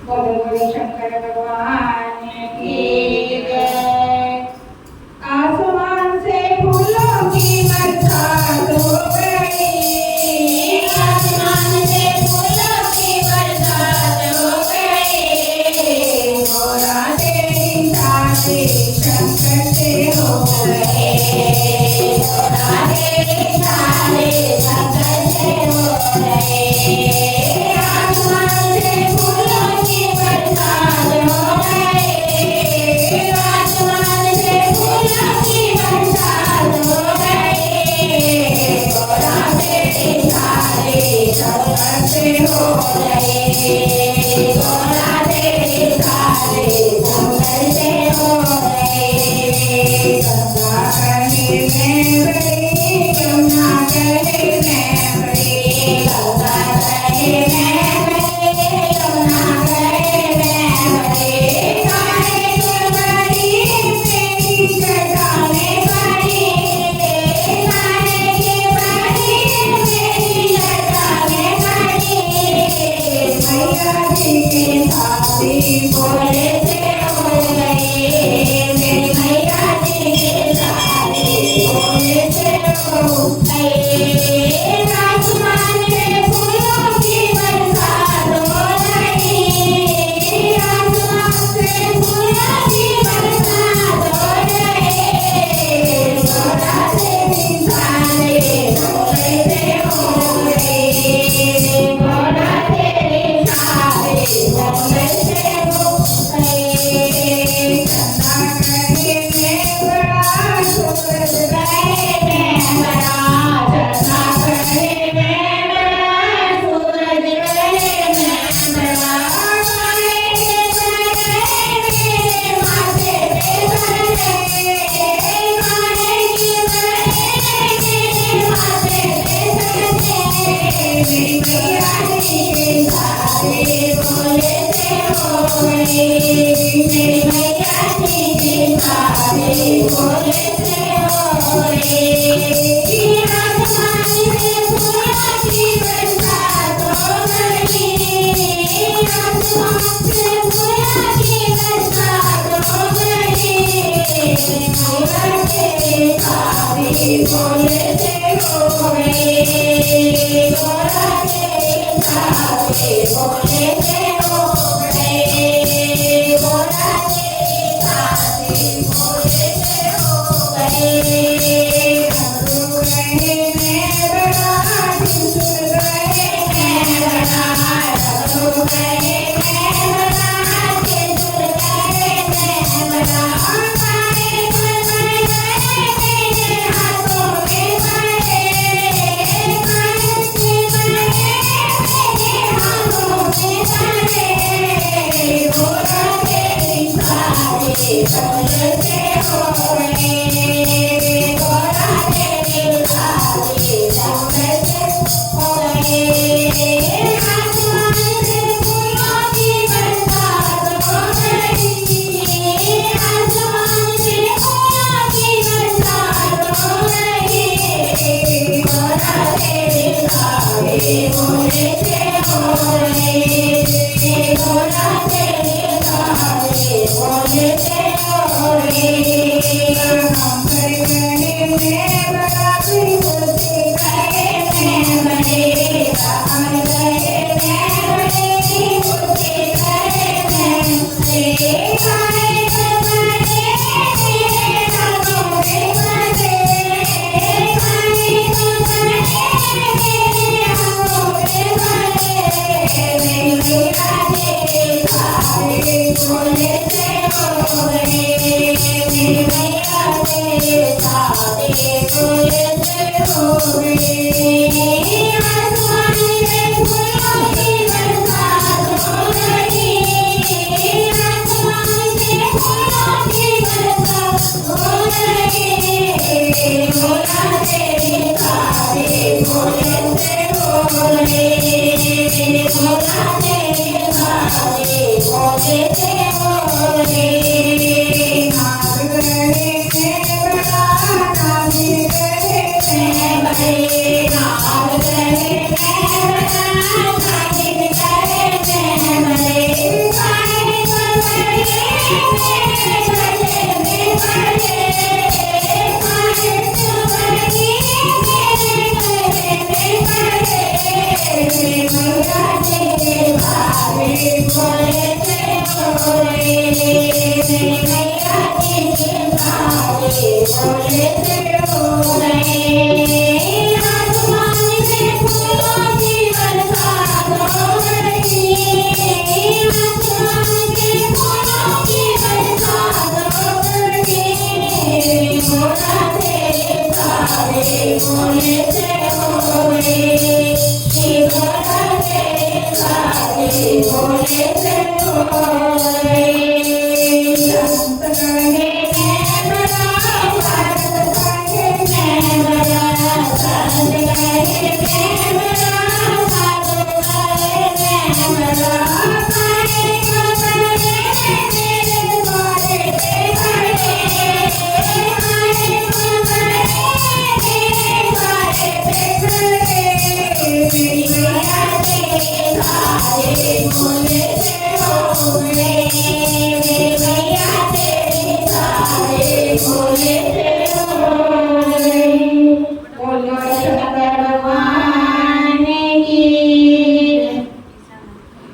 बोलो बोलो शंकर भगवान की जय। आसमान से फूलों की बरसात हो गई, आसमान से फूलों की बरसात हो गई। गोरा तेरी शादी शंकर से हो गई, गोरा तेरी शादी शंकर से हो गई। आसमान से फूलों की बरसात हो गई, आसमान से फूलों की बरसात हो गई। गोरा तेरी शादी शंकर से हो गई, गोरा तेरी शादी शंकर से हो गई। गंगा कहे मैं बड़ी, यमुना कहे मैं बड़ी, गंगा कहे मैं बड़ी, यमुना कहे मैं बड़ी। काहे क्यों बड़ी मेरी चट्टानें बड़ी, काहे क्यों बड़ी मेरी चट्टानें बड़ी। मैया जी की शादी भोले से हो गई, मेरी मैया जी की शादी भोले से हो गई। आसमान से फूलों की बरसात हो गई, आसमान से फूलों की बरसात हो गई। गोरा तेरी शादी भोले से हो गई, गोरा तेरी शादी भोले से हो गई। चंदा कहे मैं बड़ा, सूरज कहे मैं बड़ा, चंदा कहे मैं बड़ा, सूरज कहे मैं बड़ा। काहे के बड़े मेरे माथे पे बड़े, काहे के बड़े मेरे माथे पे बड़े। मेरी मैया जी की शादी भोले से हो गई, मेरी मैया जी की शादी भोले से हो गई। आसमान से फूलों की बरसात हो गई, आसमान से फूलों की बरसात हो गई। गोरा तेरी शादी भोले से हो गई, गोरा तेरी शादी भोले से हो गई, गोरा तेरी शादी भोले से हो गई। डमरू कहे मैं बड़ा, त्रिशूल कहे मैं बड़ा, डमरू कहे मैं बड़ा, त्रिशूल कहे मैं बड़ा। काहे क्यों बड़े मेरे हाथों में बड़े, काहे क्यों बड़े मेरे हाथों में बड़े। गोरा तेरी शादी भोले से हो गई, गोरा तेरी शादी शंकर से हो गई। आसमान से फूलों की बरसात हो गई, आसमान से फूलों की बरसात हो गई। गोरा तेरी शादी भोले से हो गई, गोरा तेरी शादी भोले से हो गई। शंकर कहे मैं बड़ा, त्रिमूर्ति कहे मैं बड़ी, रावण कहे मैं बड़ी, त्रिमूर्ति कहे मैं बड़ी। काहे क्यों बड़े मेरे हाथों में बड़े, काहे क्यों बड़े मेरे हाथों में बड़े। मेरी मैया तेरी शादी भोले से हो गई, मेरी मैया तेरी शादी भोले से हो गई। आसमान से फूलों की बरसात हो गई, आसमान से फूलों की बरसात हो गई। गोरा तेरी शादी भोले से हो गई, गोरा तेरी शादी भोले से हो गई। नाग कहे मैं बड़ा, नागिन कहे मैं बड़ी, नाग कहे मैं बड़ा, नागिन कहे मैं बड़ी। बोले से बोले संत कहे मैं बड़ा भक्त कहे मैं बड़ा संत कहे मैं बड़ा साधु कहे मैं बड़ा